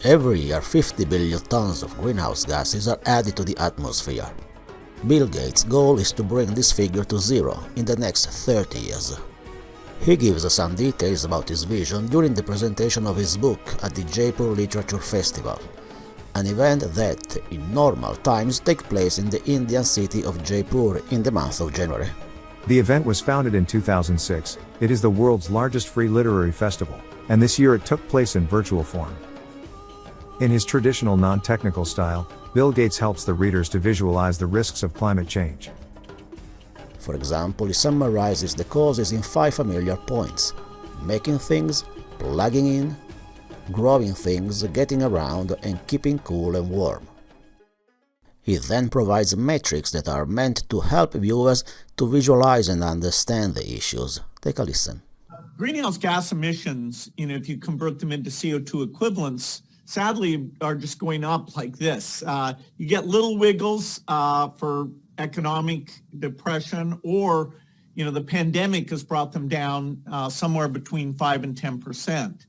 Every year, 50 billion tons of greenhouse gases are added to the atmosphere. Bill Gates' goal is to bring this figure to zero in the next 30 years. He gives us some details about his vision during the presentation of his book at the Jaipur Literature Festival, an event that, in normal times, takes place in the Indian city of Jaipur in the month of January. The event was founded in 2006. It is the world's largest free literary festival, and this year it took place in virtual form. In his traditional non-technical style, Bill Gates helps the readers to visualize the risks of climate change. For example, he summarizes the causes in 5 familiar points: making things, plugging in, growing things, getting around, and keeping cool and warm. He then provides metrics that are meant to help viewers to visualize and understand the issues. Take a listen. Greenhouse gas emissions, if you convert them into CO2 equivalents, sadly are just going up like this. You get little wiggles for economic depression, or the pandemic has brought them down somewhere between 5 and 10%.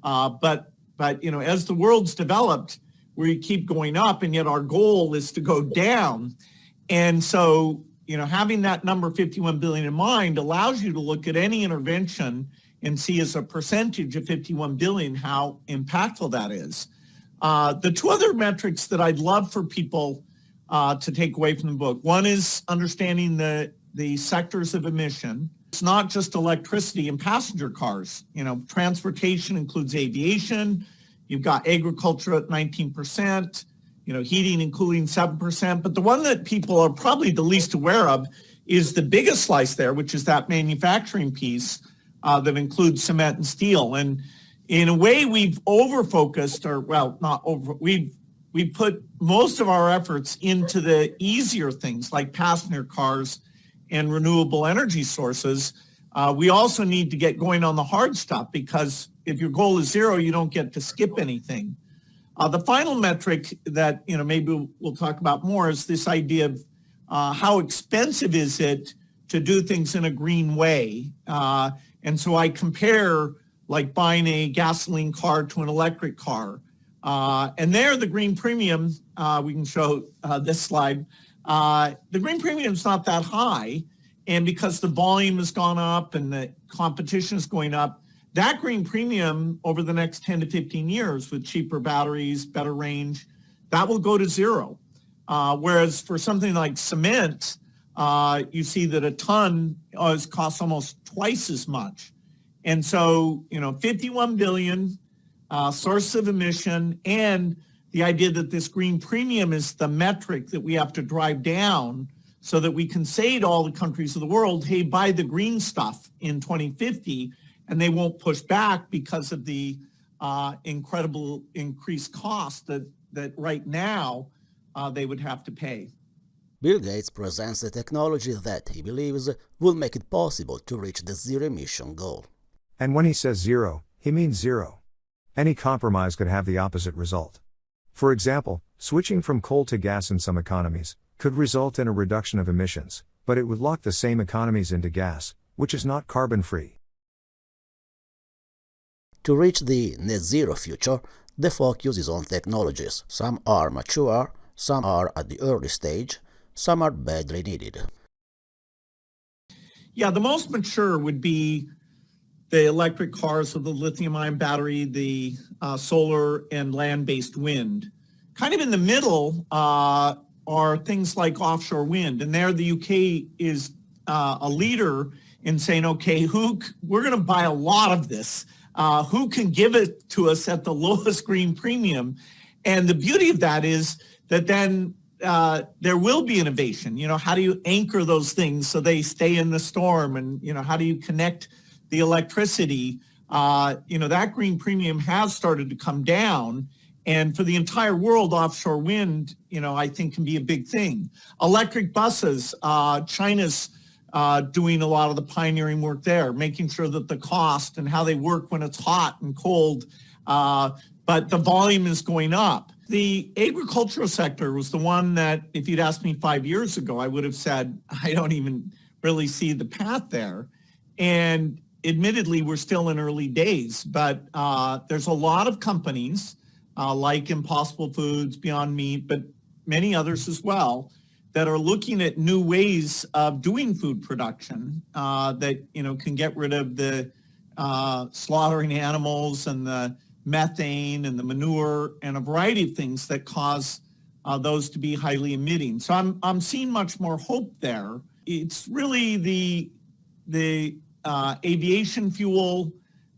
But as the world's developed, we keep going up, and yet our goal is to go down. And so, having that number 51 billion in mind allows you to look at any intervention and see as a percentage of 51 billion how impactful that is. The 2 other metrics that I'd love for people to take away from the book. One is understanding the sectors of emission. It's not just electricity and passenger cars. Transportation includes aviation. You've got agriculture at 19%, heating and cooling 7%. But the one that people are probably the least aware of is the biggest slice there, which is that manufacturing piece that includes cement and steel. And in a way, we've over-focused, we've put most of our efforts into the easier things like passenger cars and renewable energy sources. We also need to get going on the hard stuff, because if your goal is zero, you don't get to skip anything. The final metric that maybe we'll talk about more is this idea of how expensive is it to do things in a green way. And so I compare like buying a gasoline car to an electric car. And there, the green premium, we can show this slide, the green premium is not that high. And because the volume has gone up and the competition is going up, that green premium over the next 10 to 15 years with cheaper batteries, better range, that will go to zero. Whereas for something like cement, you see that a ton costs almost twice as much. And so, 51 billion source of emission, and the idea that this green premium is the metric that we have to drive down so that we can say to all the countries of the world, hey, buy the green stuff in 2050, and they won't push back because of the incredible increased cost that right now they would have to pay. Bill Gates presents a technology that he believes will make it possible to reach the zero-emission goal. And when he says zero, he means zero. Any compromise could have the opposite result. For example, switching from coal to gas in some economies could result in a reduction of emissions, but it would lock the same economies into gas, which is not carbon-free. To reach the net zero future, the focus is on technologies. Some are mature, some are at the early stage, some are badly needed. Yeah, the most mature would be the electric cars with the lithium-ion battery, the solar and land-based wind. Kind of in the middle are things like offshore wind. And there the UK is a leader in saying, okay, we're going to buy a lot of this. Who can give it to us at the lowest green premium? And the beauty of that is that then there will be innovation. How do you anchor those things so they stay in the storm? And, how do you connect the electricity? That green premium has started to come down. And for the entire world, offshore wind, I think can be a big thing. Electric buses, China's doing a lot of the pioneering work there, making sure that the cost and how they work when it's hot and cold, but the volume is going up. The agricultural sector was the one that, if you'd asked me 5 years ago, I would have said, I don't even really see the path there. And admittedly, we're still in early days, but there's a lot of companies like Impossible Foods, Beyond Meat, but many others as well, that are looking at new ways of doing food production that can get rid of the slaughtering animals and the methane and the manure and a variety of things that cause those to be highly emitting. So I'm seeing much more hope there. It's really the aviation fuel,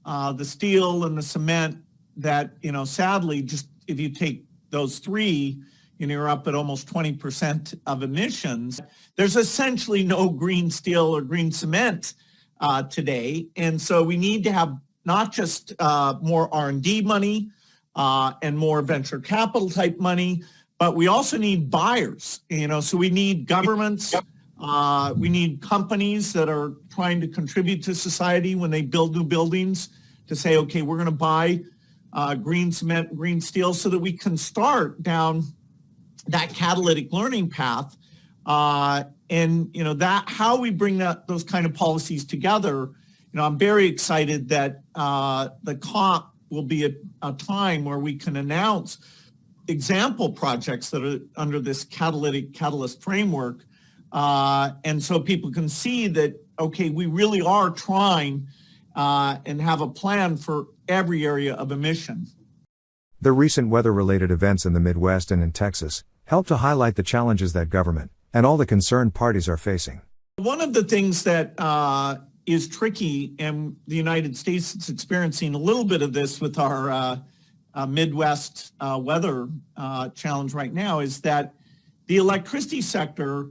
the steel and the cement that, sadly, just if you take those three, you're up at almost 20% of emissions. There's essentially no green steel or green cement today. And so we need to have not just more R&D money and more venture capital type money, but we also need buyers, so we need governments, we need companies that are trying to contribute to society when they build new buildings to say, okay, we're going to buy green cement, green steel so that we can start down that catalytic learning path. And that how we bring those kind of policies together, I'm very excited that the COP will be a time where we can announce example projects that are under this catalyst framework. And so people can see that, okay, we really are trying and have a plan for every area of emission. The recent weather-related events in the Midwest and in Texas help to highlight the challenges that government and all the concerned parties are facing. One of the things that is tricky, and the United States is experiencing a little bit of this with our Midwest weather challenge right now, is that the electricity sector,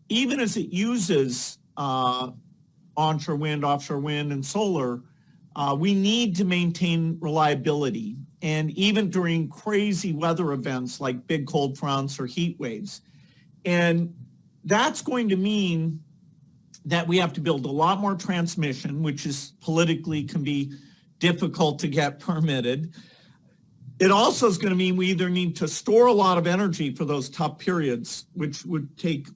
even as it uses onshore wind, offshore wind, and solar, we need to maintain reliability. And even during crazy weather events like big cold fronts or heat waves. And that's going to mean that we have to build a lot more transmission, which is politically can be difficult to get permitted. It also is going to mean we either need to store a lot of energy for those tough periods, which would take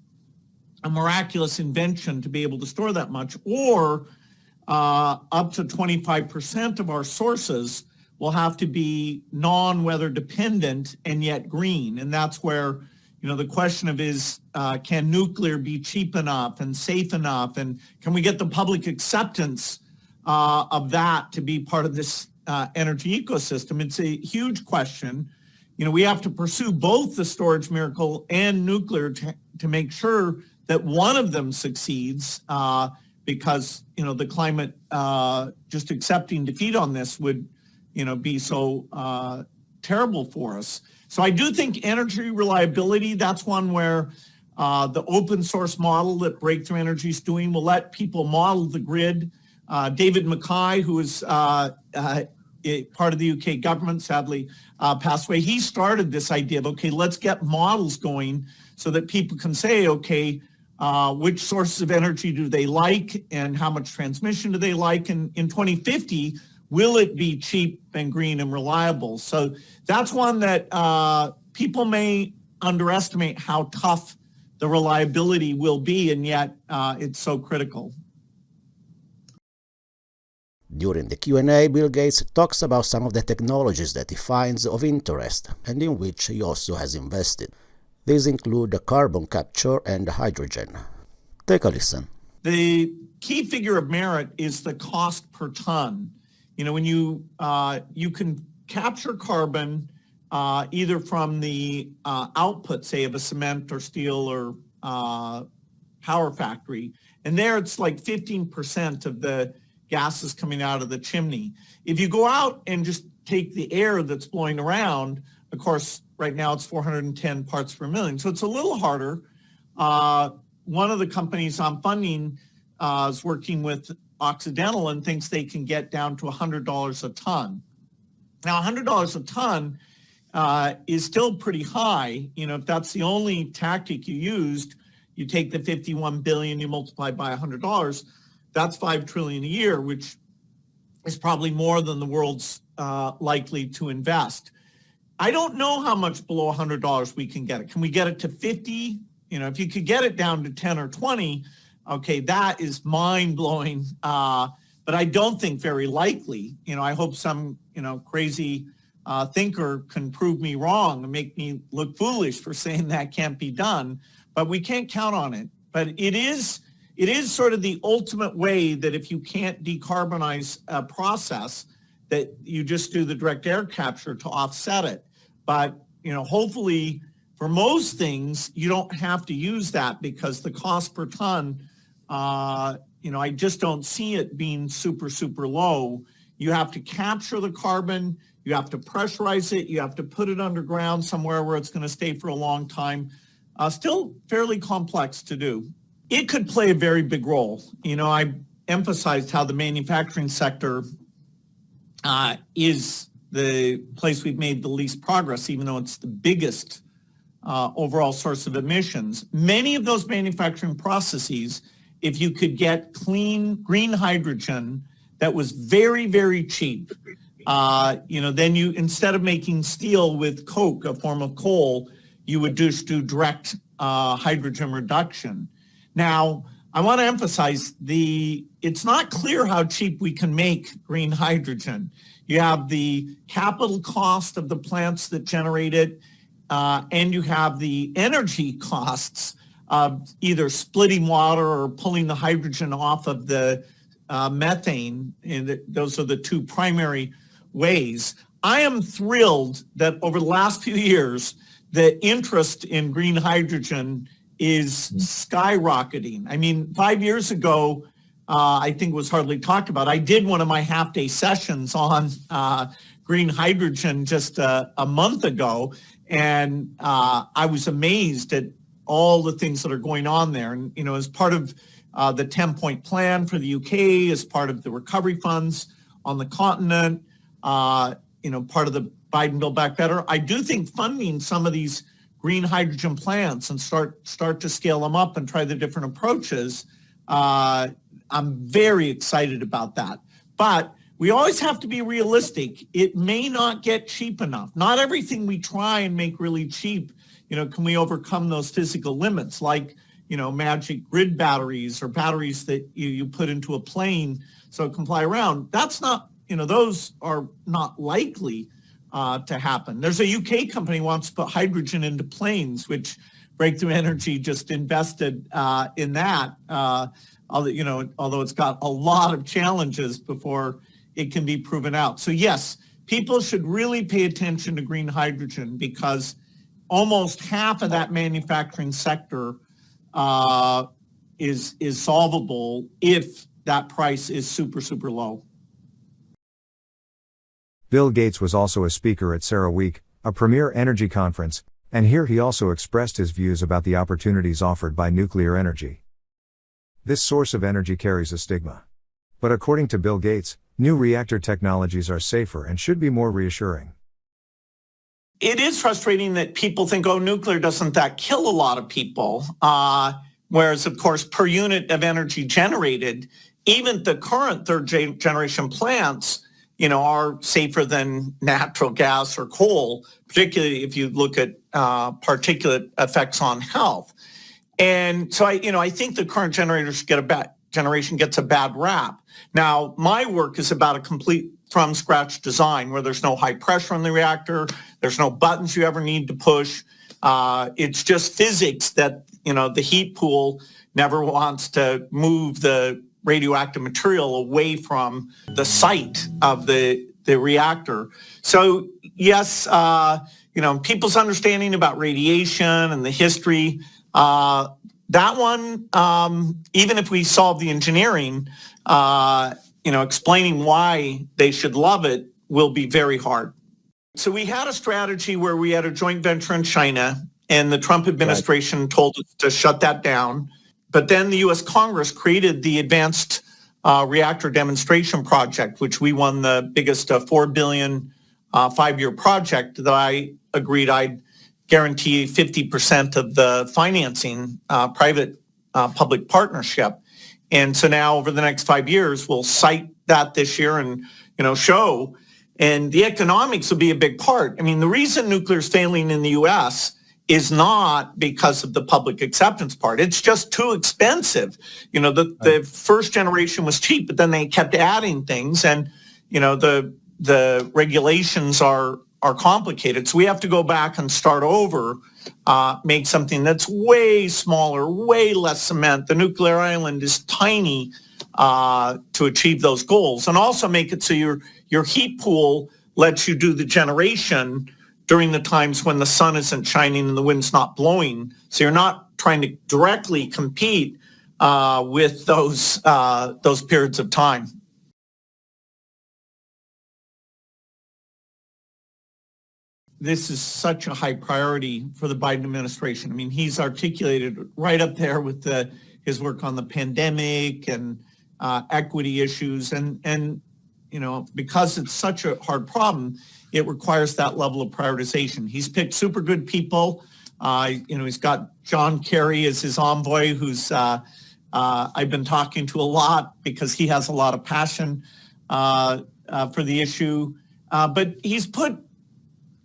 a miraculous invention to be able to store that much, or up to 25% of our sources will have to be non-weather dependent and yet green. And that's where, the question of can nuclear be cheap enough and safe enough? And can we get the public acceptance of that to be part of this energy ecosystem? It's a huge question. We have to pursue both the storage miracle and nuclear to make sure that one of them succeeds, because, the climate, just accepting defeat on this would, be so terrible for us. So I do think energy reliability, that's one where the open source model that Breakthrough Energy is doing will let people model the grid. David Mackay, who is part of the UK government, sadly passed away, he started this idea of, okay, let's get models going so that people can say, okay, which sources of energy do they like and how much transmission do they like? And in 2050, will it be cheap and green and reliable? So that's one that people may underestimate how tough the reliability will be, and yet it's so critical. During the Q&A, Bill Gates talks about some of the technologies that he finds of interest and in which he also has invested. These include the carbon capture and hydrogen. Take a listen. The key figure of merit is the cost per ton. When you can capture carbon either from the output, say, of a cement or steel or power factory, and there it's like 15% of the gases coming out of the chimney. If you go out and just take the air that's blowing around, of course, right now it's 410 parts per million, so it's a little harder. One of the companies I'm funding is working with Occidental and thinks they can get down to $100 a ton. Now, $100 a ton is still pretty high. If that's the only tactic you used, you take the 51 billion, you multiply by $100, that's 5 trillion a year, which is probably more than the world's likely to invest. I don't know how much below $100 we can get it. Can we get it to 50? If you could get it down to 10 or 20, okay, that is mind-blowing, but I don't think very likely. I hope some, crazy thinker can prove me wrong and make me look foolish for saying that can't be done, but we can't count on it. But it is sort of the ultimate way that if you can't decarbonize a process, that you just do the direct air capture to offset it. But, hopefully for most things, you don't have to use that because the cost per ton, I just don't see it being super, super low. You have to capture the carbon, you have to pressurize it, you have to put it underground somewhere where it's going to stay for a long time. Still fairly complex to do. It could play a very big role. I emphasized how the manufacturing sector is the place we've made the least progress, even though it's the biggest overall source of emissions. Many of those manufacturing processes, if you could get clean green hydrogen that was very, very cheap, then you, instead of making steel with coke, a form of coal, you would just do direct hydrogen reduction. Now, I want to emphasize it's not clear how cheap we can make green hydrogen. You have the capital cost of the plants that generate it, and you have the energy costs of either splitting water or pulling the hydrogen off of the methane. And those are the two primary ways. I am thrilled that over the last few years, the interest in green hydrogen is skyrocketing. I mean, 5 years ago, I think it was hardly talked about. I did one of my half-day sessions on green hydrogen just a month ago, and I was amazed at all the things that are going on there. And, as part of the 10-point plan for the UK, as part of the recovery funds on the continent, part of the Biden Build Back Better, I do think funding some of these green hydrogen plants and start to scale them up and try the different approaches. I'm very excited about that. But we always have to be realistic. It may not get cheap enough. Not everything we try and make really cheap, can we overcome those physical limits, like, magic grid batteries or batteries that you put into a plane so it can fly around. That's not, those are not likely to happen. There's a UK company who wants to put hydrogen into planes, which Breakthrough Energy just invested in that, although it's got a lot of challenges before it can be proven out. So yes, people should really pay attention to green hydrogen because almost half of that manufacturing sector is solvable if that price is super, super low. Bill Gates was also a speaker at CERAWeek, a premier energy conference, and here he also expressed his views about the opportunities offered by nuclear energy. This source of energy carries a stigma. But according to Bill Gates, new reactor technologies are safer and should be more reassuring. It is frustrating that people think, nuclear doesn't that kill a lot of people? Whereas, of course, per unit of energy generated, even the current third generation plants, are safer than natural gas or coal, particularly if you look at particulate effects on health. And so I think the current generation gets a bad rap. Now, my work is about a complete from scratch design where there's no high pressure in the reactor, there's no buttons you ever need to push. It's just physics that, the heat pool never wants to move the radioactive material away from the site of the reactor. So yes, people's understanding about radiation and the history, that one, even if we solve the engineering, explaining why they should love it will be very hard. So we had a strategy where we had a joint venture in China, and the Trump administration told us to shut that down. But then the U.S. Congress created the Advanced Reactor Demonstration Project, which we won the biggest $4 billion 5-year project that I agreed I'd guarantee 50% of the financing, private-public partnership. And so now over the next 5 years, we'll cite that this year and, show. And the economics will be a big part. I mean, the reason nuclear is failing in the U.S. is not because of the public acceptance part. It's just too expensive. The first generation was cheap, but then they kept adding things, and the regulations are are complicated. So we have to go back and start over, make something that's way smaller, way less cement. The nuclear island is tiny to achieve those goals, and also make it so your heat pool lets you do the generation during the times when the sun isn't shining and the wind's not blowing. So you're not trying to directly compete with those periods of time. This is such a high priority for the Biden administration. I mean, he's articulated right up there with his work on the pandemic and equity issues. And because it's such a hard problem, it requires that level of prioritization. He's picked super good people. He's got John Kerry as his envoy, who's I've been talking to a lot because he has a lot of passion for the issue. But he's put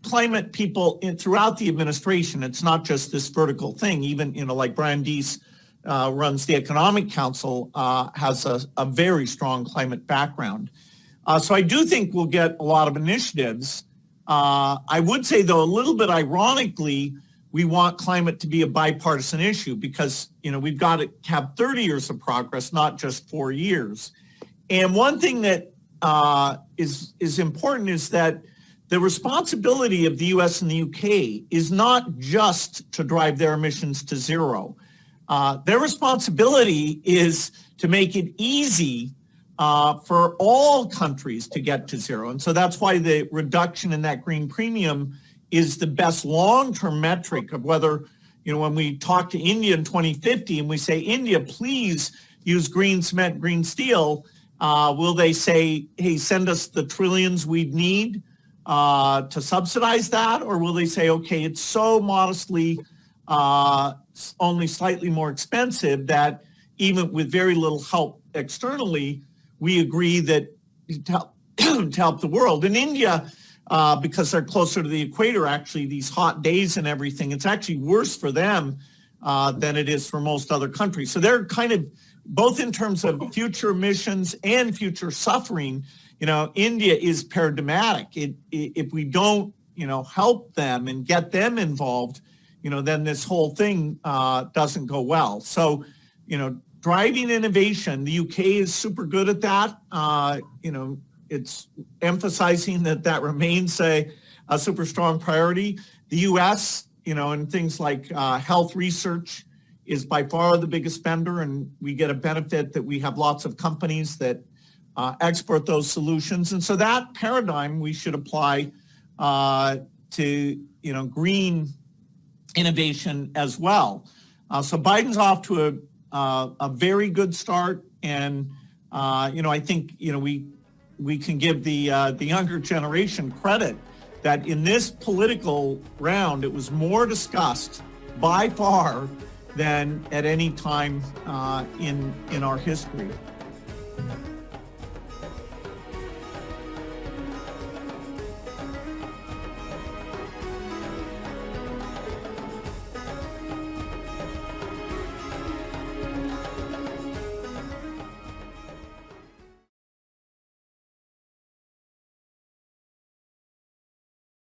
climate people throughout the administration. It's not just this vertical thing. Even, like Brian Deese runs the Economic Council, has a very strong climate background. So I do think we'll get a lot of initiatives. I would say, though, a little bit ironically, we want climate to be a bipartisan issue because, we've got to have 30 years of progress, not just 4 years. And one thing that is important is that the responsibility of the U.S. and the U.K. is not just to drive their emissions to zero. Their responsibility is to make it easy for all countries to get to zero. And so that's why the reduction in that green premium is the best long-term metric of whether, when we talk to India in 2050 and we say, India, please use green cement, green steel, will they say, hey, send us the trillions we'd need to subsidize that? Or will they say, okay, it's so modestly only slightly more expensive that even with very little help externally, we agree that to help the world. In India, because they're closer to the equator, actually, these hot days and everything, it's actually worse for them than it is for most other countries. So they're kind of, both in terms of future emissions and future suffering, India is paradigmatic. If we don't, help them and get them involved, then this whole thing doesn't go well. So, driving innovation, the UK is super good at that. It's emphasizing that remains a super strong priority. The US, and things like health research is by far the biggest spender, and we get a benefit that we have lots of companies that export those solutions. And so that paradigm we should apply to, green innovation as well. So Biden's off to a very good start. And, I think, we can give the younger generation credit that in this political round, it was more discussed by far than at any time in our history.